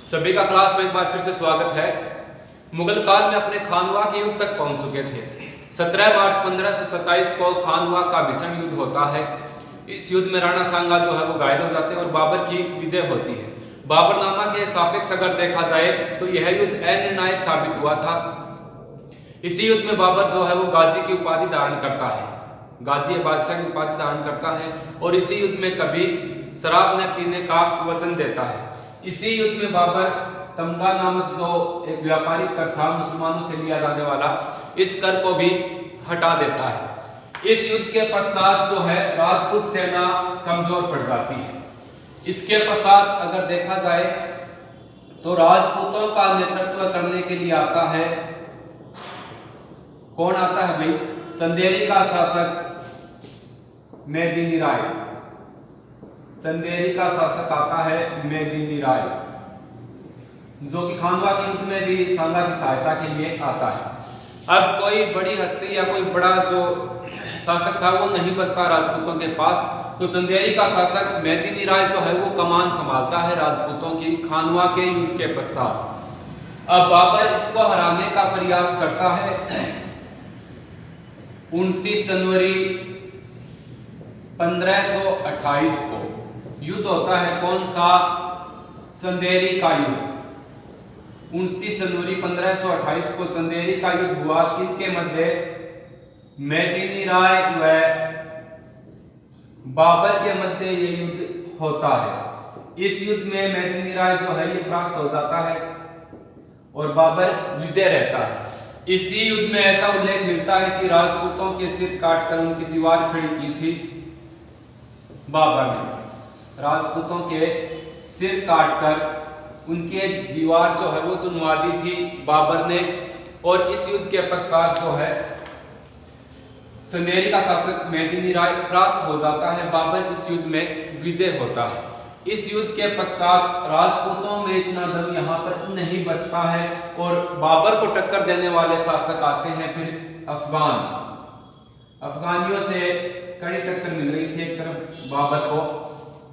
सभी का क्लास में एक बार फिर से स्वागत है। मुगल काल में अपने खानवा के युद्ध तक पहुंच चुके थे। 17 मार्च 1527 को खानवा का भीषण युद्ध होता है। इस युद्ध में राणा सांगा जो है वो घायल हो जाते हैं और बाबर की विजय होती है। बाबरनामा के सापेक्ष अगर देखा जाए तो यह युद्ध अनिर्णायक साबित हुआ था। इसी युद्ध में बाबर जो है वो गाजी की उपाधि धारण करता है, गाजी बादशाह की उपाधि धारण करता है और इसी युद्ध में कभी शराब न पीने का वचन देता है। इसी युद्ध में बाबर तमगा नामक जो एक व्यापारिक कर था मुसलमानों से लिया जाने वाला, इस कर को भी हटा देता है। इस युद्ध के पश्चात जो है राजपूत सेना कमजोर पड़ जाती है। इसके पश्चात अगर देखा जाए तो राजपूतों का नेतृत्व करने के लिए आता है, कौन आता है भाई? चंदेरी का शासक मेदिनी राय। चंदेरी का शासक आता है मेदिनी राय, जो कि खानवा के युद्ध में भी सांगा की सहायता के लिए आता है। अब कोई बड़ी हस्ती या कोई बड़ा जो शासक था वो नहीं बचता राजपूतों के पास, तो चंदेरी का शासक मेदिनी राय जो है वो कमान संभालता है राजपूतों की खानवा के युद्ध के पश्चात। अब बाबर इसको हराने का प्रयास करता है। 29 जनवरी 1528 को युद्ध होता है। कौन सा? चंदेरी का युद्ध। 29 जनवरी 1528 को चंदेरी का युद्ध हुआ। किनके मध्य? मेदिनी राय व बाबर के मध्य ये युद्ध होता है। इस युद्ध में मेदिनी राय जो है ये परास्त हो जाता है और बाबर विजय रहता है। इसी युद्ध में ऐसा उल्लेख मिलता है कि राजपूतों के सिर काटकर उनकी दीवार खड़ी की थी बाबर ने। राजपूतों के सिर काटकर उनके दीवार जो है वो चुनवा दी थी बाबर ने। और इस युद्ध के पश्चात जो है चंदेरी का शासक मेदिनी राय परास्त हो जाता है। बाबर इस युद्ध में विजय होता है। इस युद्ध के पश्चात राजपूतों में इतना दम यहाँ पर नहीं बचता है और बाबर को टक्कर देने वाले शासक आते हैं फिर अफगान। अफगानियों से कड़ी टक्कर मिल रही थी। एक तरफ बाबर को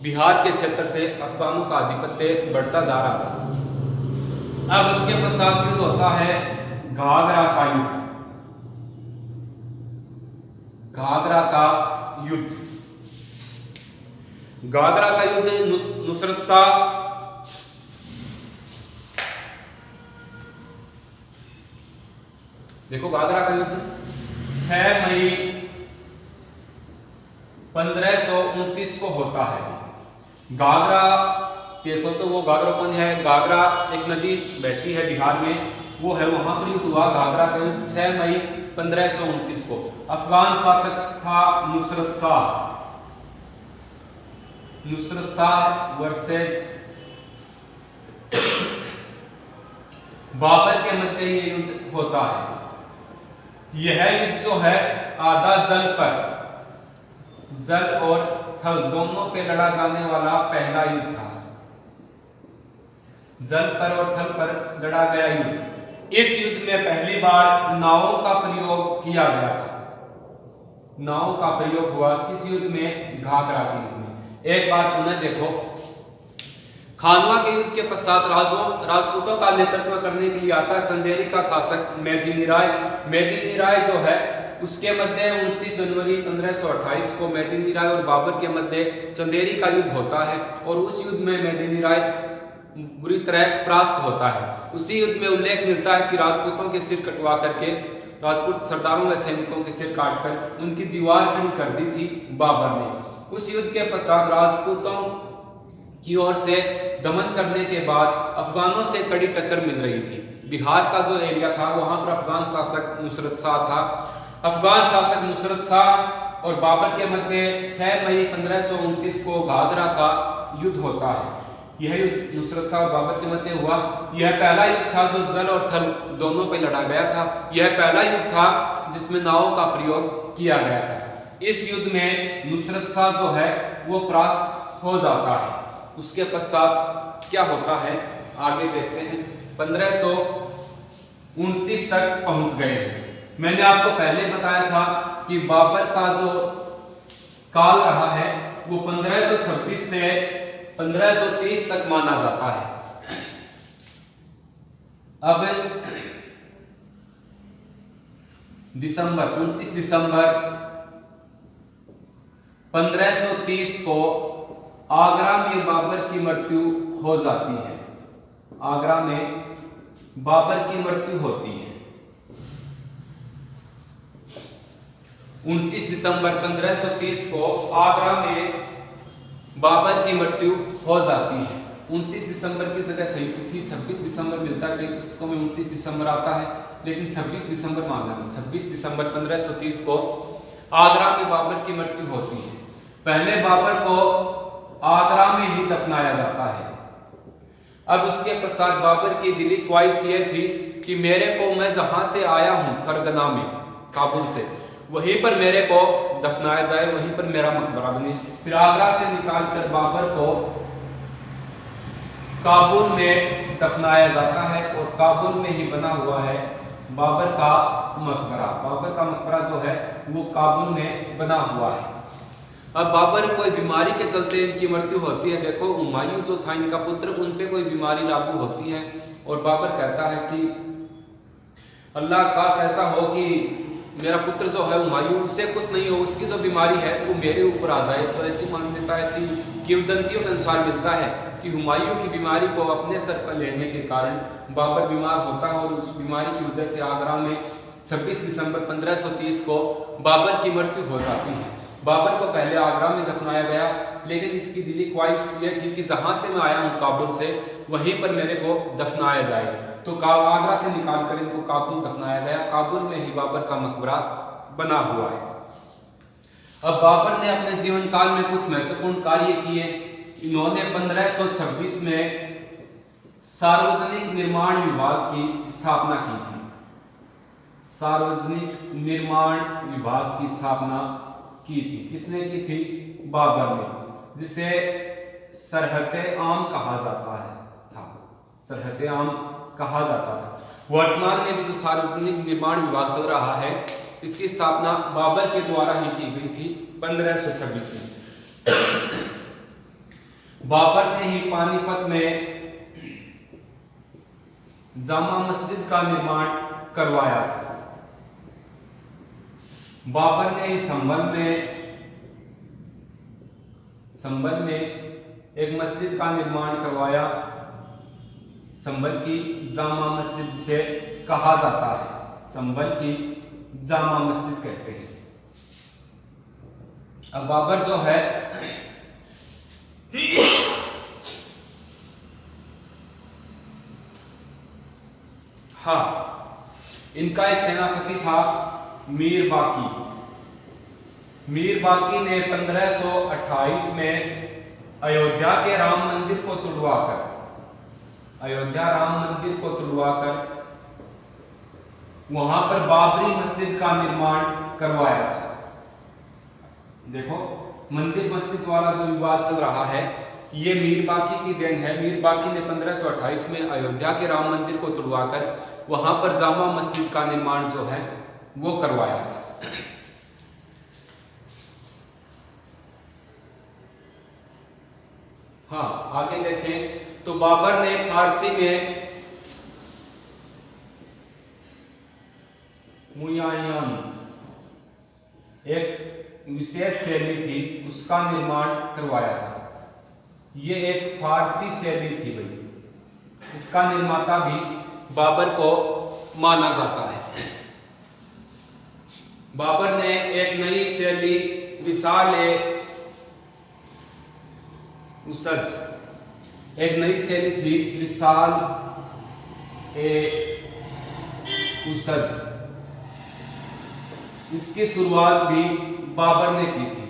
बिहार के क्षेत्र से अफगानों का आधिपत्य बढ़ता जा रहा था। अब उसके पश्चात युद्ध होता है घाघरा का युद्ध। घाघरा का युद्ध। घाघरा का युद्ध नुसरत शाह देखो, घाघरा का युद्ध 6 मई 1529 को होता है। घाघरा के सोचो वो घाघरा कौन है? घाघरा एक नदी बहती है बिहार में, वो है, वहां पर युद्ध हुआ। घाघरा का युद्ध 6 मई 1529 को। अफगान शासक था नुसरत शाह। नुसरत शाह वर्सेस बाबर के मध्य ये युद्ध होता है। यह युद्ध जो है आधा जल पर, जल और थल दोनों पे लड़ा जाने वाला पहला युद्ध था। जल पर और थल पर लड़ा गया युद्ध। इस युद्ध में पहली बार नावों का प्रयोग किया गया था। नावों का प्रयोग हुआ किस युद्ध में? घाघरा के युद्ध में। एक बार पुनः देखो, खानवा के युद्ध के पश्चात राजपूतों का नेतृत्व करने के लिए आता चंदेरी का शासक मेदिनी राय। मेदिनी राय जो है उसके मध्य 29 जनवरी 1528 को मेदिनी राय और बाबर के मध्य चंदेरी का युद्ध होता है और उस युद्ध में मेदिनी राय बुरी तरह परास्त होता है। उसी युद्ध में उल्लेख मिलता है कि राजपूतों के सिर कटवा करके, राजपूत सरदारों व सैनिकों के सिर काटकर उनकी दीवार खड़ी कर दी थी बाबर ने। उस युद्ध के पश्चात राजपूतों की ओर से दमन करने के बाद अफगानों से कड़ी टक्कर मिल रही थी। बिहार का जो एरिया था वहां पर अफगान शासक नुसरत शाह था। अफगान शासक नुसरत शाह और बाबर के मध्य 6 मई 1529 को घाघरा का युद्ध होता है। यह युद्ध नुसरत शाह और बाबर के मध्य हुआ। यह पहला युद्ध था जो जल और थल दोनों पे लड़ा गया था। यह पहला युद्ध था जिसमें नावों का प्रयोग किया गया था। इस युद्ध में नुसरत शाह जो है वो परास्त हो जाता है। उसके पश्चात क्या होता है आगे देखते हैं। 1529 तक पहुंच गए। मैंने आपको पहले बताया था कि बाबर का जो काल रहा है वो 1526 से 1530 तक माना जाता है। अब 29 दिसंबर 1530 को आगरा में बाबर की मृत्यु हो जाती है। आगरा में बाबर की मृत्यु होती है। 29 दिसंबर 1530 को आगरा में बाबर की मृत्यु हो जाती है। 29 दिसंबर की जगह सही तिथि 26 दिसंबर मिलता है, कई पुस्तकों में 29 दिसंबर आता है, लेकिन 26 दिसंबर माना है। 26 दिसंबर 1530 को आगरा में बाबर की मृत्यु होती है। पहले बाबर को आगरा में ही दफनाया जाता है। अब उसके पश्चात बाबर की दिली ख्वाहिश यह थी कि मेरे को, मैं जहां से आया हूं फरगना में, काबुल से, वहीं पर मेरे को दफनाया जाए, वहीं पर मेरा मकबरा बने। फिर आगरा से निकालकर बाबर को काबुल में दफनाया जाता है और काबुल में ही बना हुआ है बाबर का मकबरा। बाबर का मकबरा जो है वो काबुल में बना हुआ है। अब बाबर कोई बीमारी के चलते इनकी मृत्यु होती है। देखो, हुमायूं जो था इनका पुत्र, उन पे कोई बीमारी लागू होती है और बाबर कहता है कि अल्लाह काश ऐसा हो कि मेरा पुत्र जो है हुमायूं, उसे कुछ नहीं हो, उसकी जो बीमारी है वो मेरे ऊपर आ जाए। तो ऐसी मान्यता, ऐसी किंवदंतियों के अनुसार मिलता है कि हुमायूं की बीमारी को अपने सर पर लेने के कारण बाबर बीमार होता है और उस बीमारी की वजह से आगरा में 26 दिसंबर 1530 को बाबर की मृत्यु हो जाती है। बाबर को पहले आगरा में दफनाया गया, लेकिन इसकी दिली ख्वाहिश यह थी कि जहां से मैं आया हूं काबुल से, वहीं पर मेरे को दफनाया जाए। तो आगरा से निकालकर इनको काबुल दफनाया गया। काबुल में ही बाबर का मकबरा बना हुआ है। अब बाबर ने अपने जीवन काल में कुछ महत्वपूर्ण कार्य किए। इन्होंने 1526 में सार्वजनिक निर्माण विभाग की स्थापना की थी। सार्वजनिक निर्माण विभाग की स्थापना की थी। किसने की थी? बाबर ने, जिसे सरहते आम कहा जाता था। सरहते आम कहा जाता था। वर्तमान में भी जो सार्वजनिक निर्माण विभाग चल रहा है, इसकी स्थापना बाबर के द्वारा ही की गई थी 1526 में। बाबर ने ही पानीपत में जामा मस्जिद का निर्माण करवाया था। बाबर ने ही संभल में एक मस्जिद का निर्माण करवाया। संभल की जामा मस्जिद से कहा जाता है, संभल की जामा मस्जिद कहते हैं। अब बाबर जो है हाँ, इनका एक सेनापति था मीर बाकी। मीर बाकी ने 1528 में अयोध्या के राम मंदिर को तुड़वाकर वहां पर बाबरी मस्जिद का निर्माण करवाया था। देखो, मंदिर मस्जिद वाला जो विवाद चल रहा है, ये मीर बाकी की देन है। मीर बाकी ने 1528 में अयोध्या के राम मंदिर को तुड़वाकर वहां पर जामा मस्जिद का निर्माण जो है वो करवाया था। हाँ, आगे देखें तो बाबर ने फारसी में मुयायन, एक विशेष शैली थी, उसका निर्माण करवाया था। ये एक फारसी शैली थी भाई। इसका निर्माता भी बाबर को माना जाता है। बाबर ने एक नई शैली विशाल उसज, एक नई शैली थी विशाल उसज, इसकी शुरुआत भी बाबर ने की थी,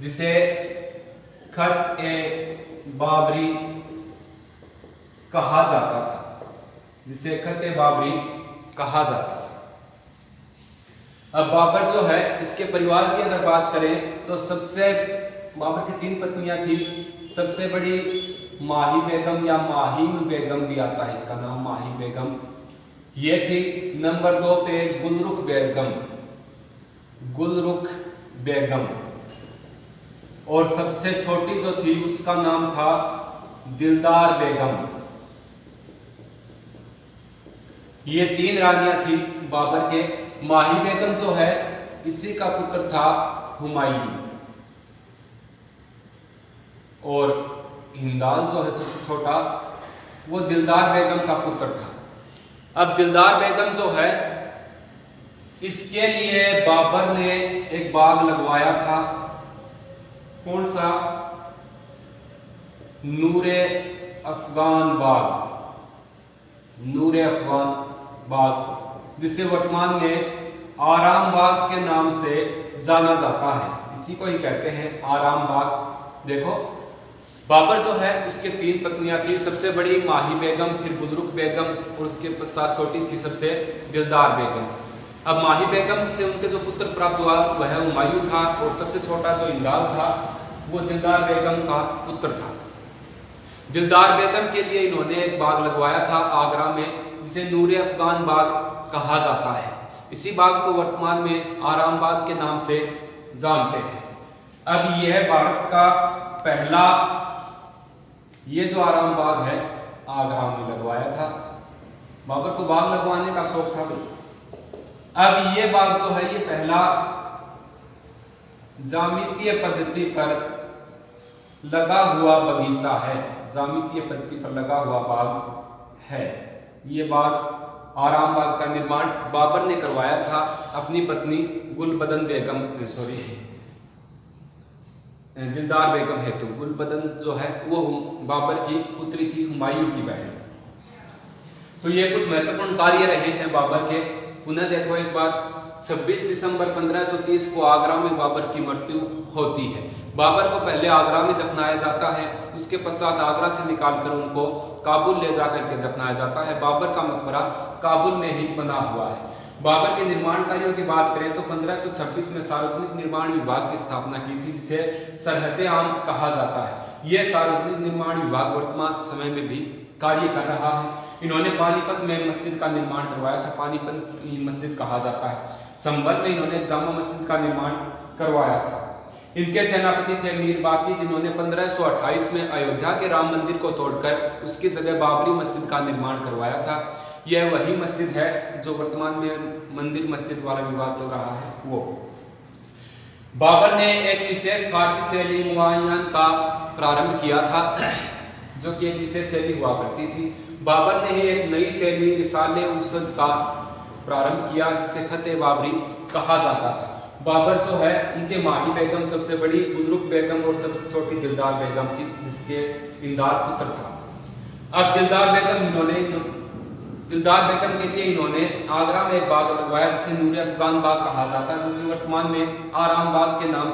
जिसे खत बाबरी कहा जाता था, जिसे खत बाबरी कहा जाता था। अब बाबर जो है, इसके परिवार की अगर बात करें तो सबसे, बाबर की 3 पत्नियां थी। सबसे बड़ी माही बेगम या माहिम बेगम भी आता है, इसका नाम माही बेगम, ये थी। नंबर 2 पे गुलरुख बेगम, और सबसे छोटी जो थी उसका नाम था दिलदार बेगम। ये 3 रानियां थी बाबर के। माही बेगम जो है इसी का पुत्र था हुमायूं, और हिंदाल जो है सबसे छोटा वो दिलदार बेगम का पुत्र था। अब दिलदार बेगम जो है इसके लिए बाबर ने एक बाग लगवाया था। कौन सा? नूरे अफगान बाग, नूरे अफगान बाग, जिसे वर्तमान में आराम बाग के नाम से जाना जाता है। इसी को ही कहते हैं आराम बाग। देखो बाबर जो है उसके 3 पत्नियां थी। सबसे बड़ी माही बेगम, फिर बुलरुक बेगम, और उसके साथ छोटी थी सबसे दिलदार बेगम। अब माही बेगम से उनके जो पुत्र प्राप्त हुआ वह हुमायूं था, और सबसे छोटा जो हिंदाल था वो दिलदार बेगम का पुत्र था। दिलदार बेगम के लिए इन्होंने एक बाग लगवाया था आगरा में, जिसे नूरे अफगान बाग कहा जाता है। इसी बाग को वर्तमान में आराम बाग के नाम से जानते हैं। अब यह भारत का पहला, ये जो आराम बाग है आगरा में लगवाया था। बाबर को बाग लगवाने का शौक था भाई। अब ये बाग जो है ये पहला ज्यामितीय पद्धति पर लगा हुआ बगीचा है, ज्यामितीय पद्धति पर लगा हुआ बाग है। ये बाग आराम बाग का निर्माण बाबर ने करवाया था अपनी पत्नी गुलबदन बेगम, दिलदार बेगम हेतु। गुलबदन जो है वो बाबर की पुत्री थी, हुमायूं की बहन। तो ये कुछ महत्वपूर्ण कार्य रहे हैं बाबर के। पुनः देखो एक बार, 26 दिसंबर 1530 को आगरा में बाबर की मृत्यु होती है। बाबर को पहले आगरा में दफनाया जाता है, उसके पश्चात आगरा से निकालकर उनको काबुल ले जाकर के दफनाया जाता है। बाबर का मकबरा काबुल में ही बना हुआ है। बाबर के निर्माण कार्यों की बात करें तो 1526 में सार्वजनिक निर्माण विभाग की स्थापना की थी, जिसे सरहद आम कहा जाता है। यह सार्वजनिक निर्माण विभाग वर्तमान समय में भी कार्य कर रहा है। इन्होंने पानीपत में मस्जिद का निर्माण करवाया था, पानीपत की मस्जिद कहा जाता है। संभल में इन्होंने जामा मस्जिद का निर्माण करवाया था। इनके सेनापति थे मीर बाकी, जिन्होंने 1528 में अयोध्या के राम मंदिर को तोड़कर उसकी जगह बाबरी मस्जिद का निर्माण करवाया था। यह वही मस्जिद है जो वर्तमान में मंदिर मस्जिद वाला विवाद चल रहा है वो। बाबर ने एक विशेष फारसी शैली मुआयन का प्रारंभ किया था, जो कि एक विशेष शैली हुआ करती थी। बाबर ने ही एक नई शैली रिसाले उसज का प्रारंभ किया, जिसे खते बाबरी कहा जाता था। बाबर जो है उनके माही बेगम सबसे बड़ी, बुलरुक बेगम और सबसे छोटी दिलदार बेगम थी, जिसके इंदार पुत्र था। अब दिलदार बेगम के लिए इन्होंने आगरा में एक बाग लगवाया, जिसे नूरे अफगान बाग कहा जाता है, जो कि वर्तमान में आराम बाग के नाम